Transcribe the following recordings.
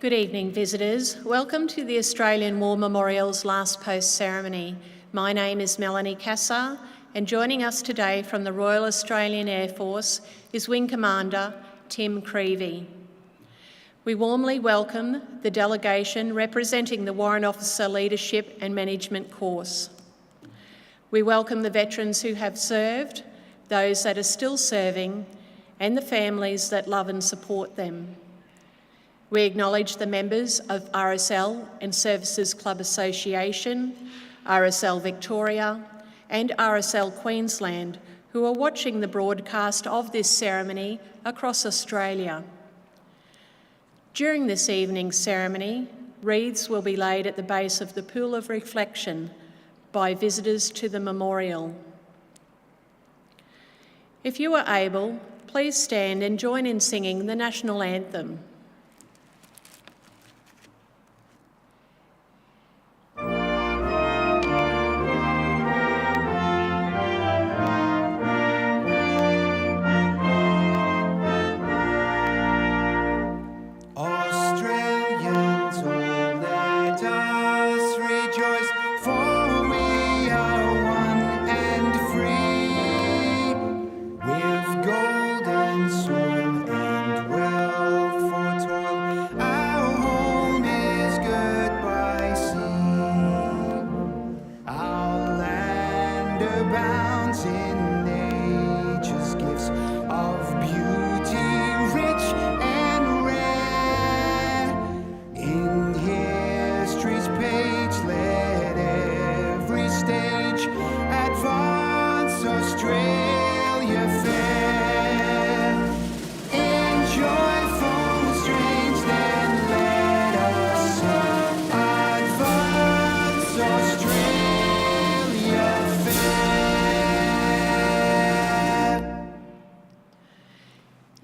Good evening, visitors. Welcome to the Australian War Memorial's last post ceremony. My name is Melanie Cassar, and joining us today from the Royal Australian Air Force is Wing Commander Tim Creevy. We warmly welcome the delegation representing the Warrant Officer Leadership and Management course. We welcome the veterans who have served, those that are still serving, and the families that love and support them. We acknowledge the members of RSL and Services Clubs Association, RSL Victoria, and RSL Queensland, who are watching the broadcast of this ceremony across Australia. During this evening's ceremony, wreaths will be laid at the base of the Pool of Reflection by visitors to the memorial. If you are able, please stand and join in singing the National Anthem.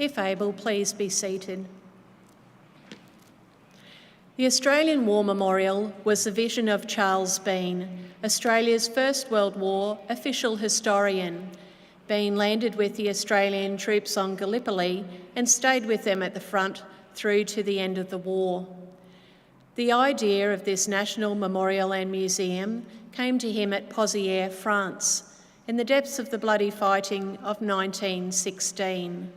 If able, please be seated. The Australian War Memorial was the vision of Charles Bean, Australia's First World War official historian. Bean landed with the Australian troops on Gallipoli and stayed with them at the front through to the end of the war. The idea of this national memorial and museum came to him at Pozières, France, in the depths of the bloody fighting of 1916.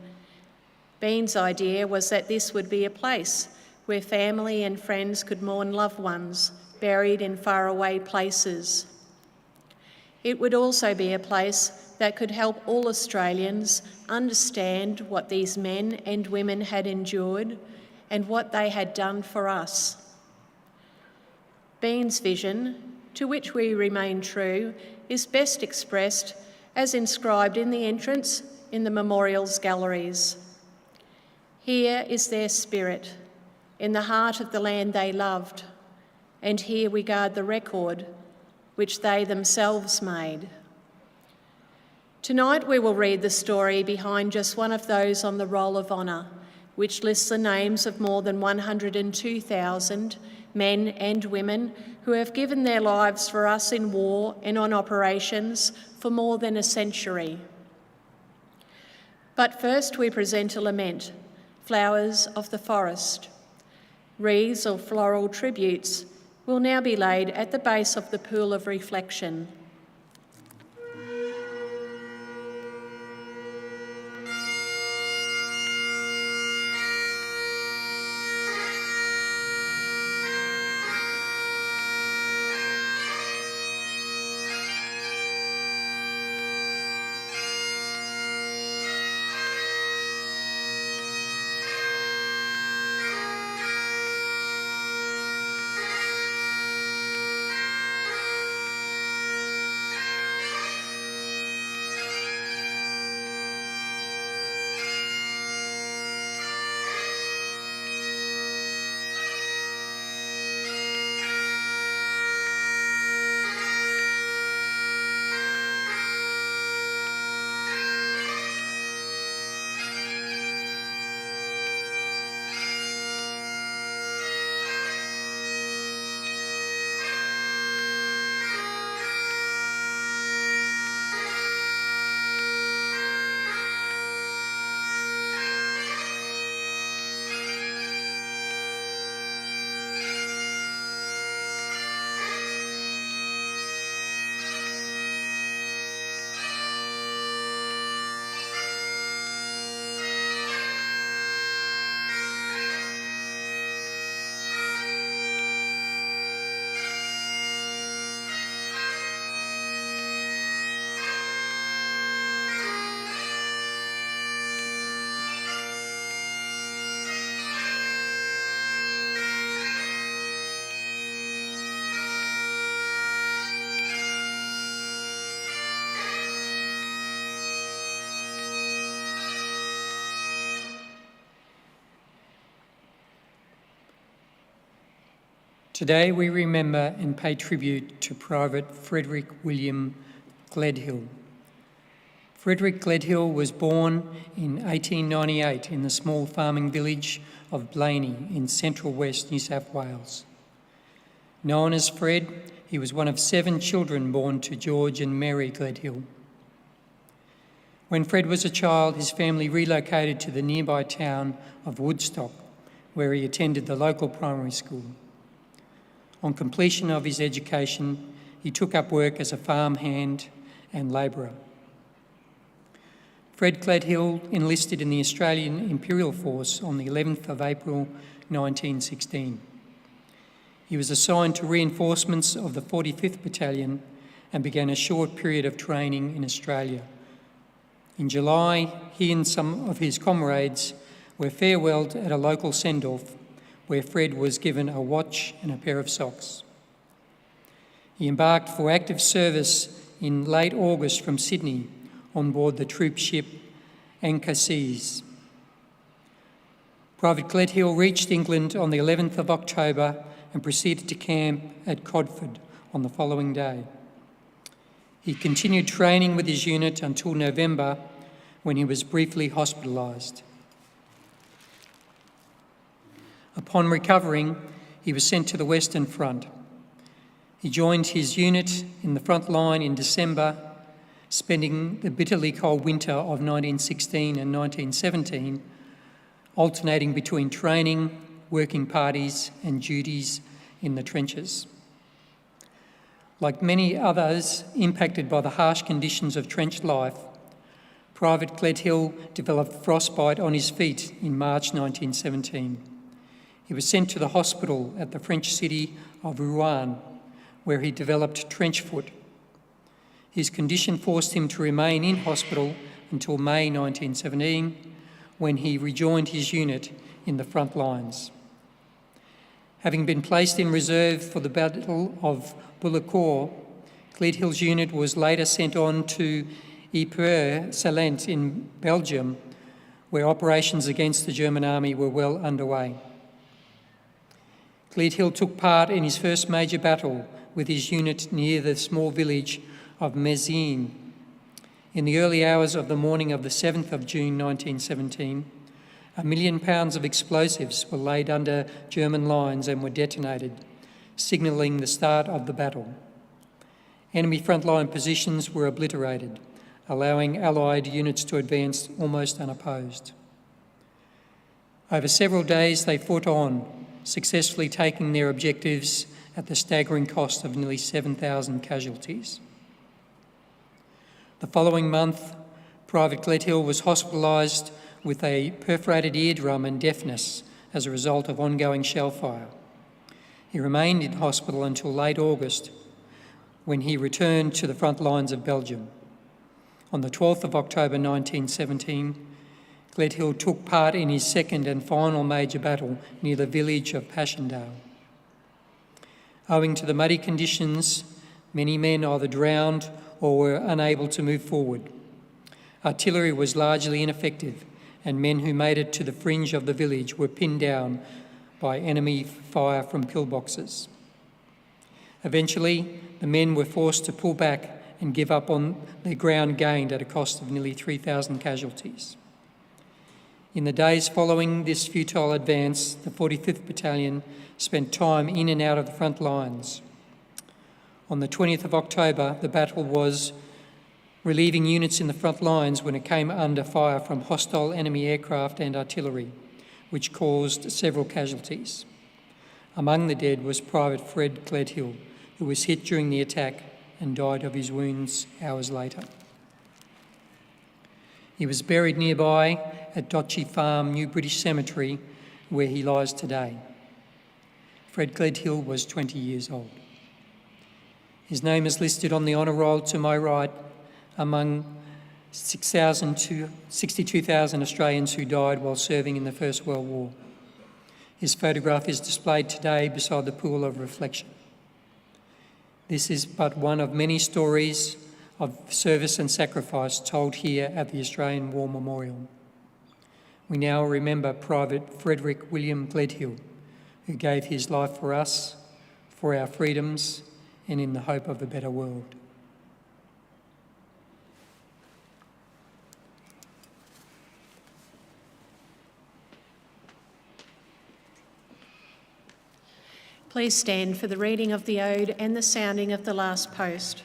Bean's idea was that this would be a place where family and friends could mourn loved ones buried in faraway places. It would also be a place that could help all Australians understand what these men and women had endured and what they had done for us. Bean's vision, to which we remain true, is best expressed as inscribed in the entrance in the memorial's galleries. Here is their spirit, in the heart of the land they loved, and here we guard the record which they themselves made. Tonight we will read the story behind just one of those on the Roll of Honour, which lists the names of more than 102,000 men and women who have given their lives for us in war and on operations for more than a century. But first we present a lament, Flowers of the Forest. Wreaths or floral tributes will now be laid at the base of the Pool of Reflection. Today we remember and pay tribute to Private Frederick William Gleadhill. Frederick Gleadhill was born in 1898 in the small farming village of Blaney in central west New South Wales. Known as Fred, he was one of 7 children born to George and Mary Gleadhill. When Fred was a child, his family relocated to the nearby town of Woodstock, where he attended the local primary school. On completion of his education, he took up work as a farmhand and labourer. Fred Gleadhill enlisted in the Australian Imperial Force on the 11th of April 1916. He was assigned to reinforcements of the 45th Battalion and began a short period of training in Australia. In July, he and some of his comrades were farewelled at a local send-off where Fred was given a watch and a pair of socks. He embarked for active service in late August from Sydney on board the troop ship Anchor Seas. Private Gleadhill reached England on the 11th of October and proceeded to camp at Codford on the following day. He continued training with his unit until November, when he was briefly hospitalised. Upon recovering, he was sent to the Western Front. He joined his unit in the front line in December, spending the bitterly cold winter of 1916 and 1917, alternating between training, working parties and duties in the trenches. Like many others impacted by the harsh conditions of trench life, Private Gleadhill developed frostbite on his feet in March 1917. He was sent to the hospital at the French city of Rouen, where he developed trench foot. His condition forced him to remain in hospital until May 1917, when he rejoined his unit in the front lines. Having been placed in reserve for the Battle of Bullecourt, Gleadhill's unit was later sent on to Ypres-Salent in Belgium, where operations against the German army were well underway. Gleadhill took part in his first major battle with his unit near the small village of Mézines. In the early hours of the morning of the 7th of June 1917, 1 million pounds of explosives were laid under German lines and were detonated, signalling the start of the battle. Enemy frontline positions were obliterated, allowing Allied units to advance almost unopposed. Over several days they fought on, successfully taking their objectives at the staggering cost of nearly 7,000 casualties. The following month, Private Gleadhill was hospitalised with a perforated eardrum and deafness as a result of ongoing shell fire. He remained in hospital until late August, when he returned to the front lines of Belgium. On the 12th of October 1917, Gleadhill took part in his second and final major battle near the village of Passchendaele. Owing to the muddy conditions, many men either drowned or were unable to move forward. Artillery was largely ineffective, and men who made it to the fringe of the village were pinned down by enemy fire from pillboxes. Eventually, the men were forced to pull back and give up on their ground gained at a cost of nearly 3,000 casualties. In the days following this futile advance, the 45th Battalion spent time in and out of the front lines. On the 20th of October, the battle was relieving units in the front lines when it came under fire from hostile enemy aircraft and artillery, which caused several casualties. Among the dead was Private Fred Gleadhill, who was hit during the attack and died of his wounds hours later. He was buried nearby at Dotchy Farm, New British Cemetery, where he lies today. Fred Gleadhill was 20 years old. His name is listed on the honour roll to my right among 6,000 to 62,000 Australians who died while serving in the First World War. His photograph is displayed today beside the pool of reflection. This is but one of many stories of service and sacrifice told here at the Australian War Memorial. We now remember Private Frederick William Gleadhill, who gave his life for us, for our freedoms and in the hope of a better world. Please stand for the reading of the ode and the sounding of the last post.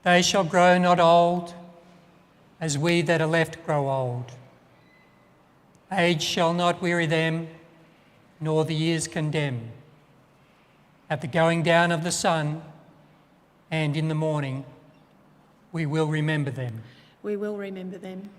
They shall grow not old, as we that are left grow old. Age shall not weary them, nor the years condemn. At the going down of the sun, and in the morning, we will remember them. We will remember them.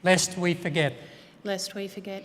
Lest we forget. Lest we forget.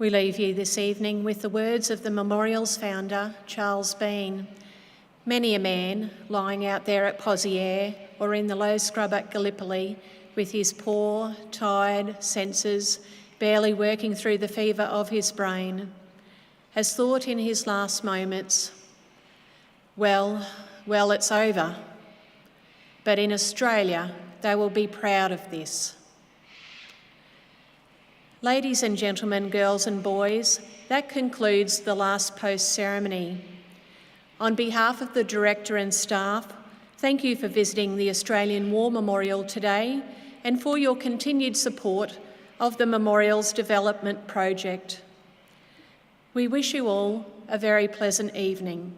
We leave you this evening with the words of the memorial's founder, Charles Bean. Many a man lying out there at Poziere or in the low scrub at Gallipoli with his poor, tired senses barely working through the fever of his brain, has thought in his last moments, well, it's over. But in Australia, they will be proud of this. Ladies and gentlemen, girls and boys, that concludes the last post ceremony. On behalf of the Director and staff, thank you for visiting the Australian War Memorial today and for your continued support of the Memorial's development project. We wish you all a very pleasant evening.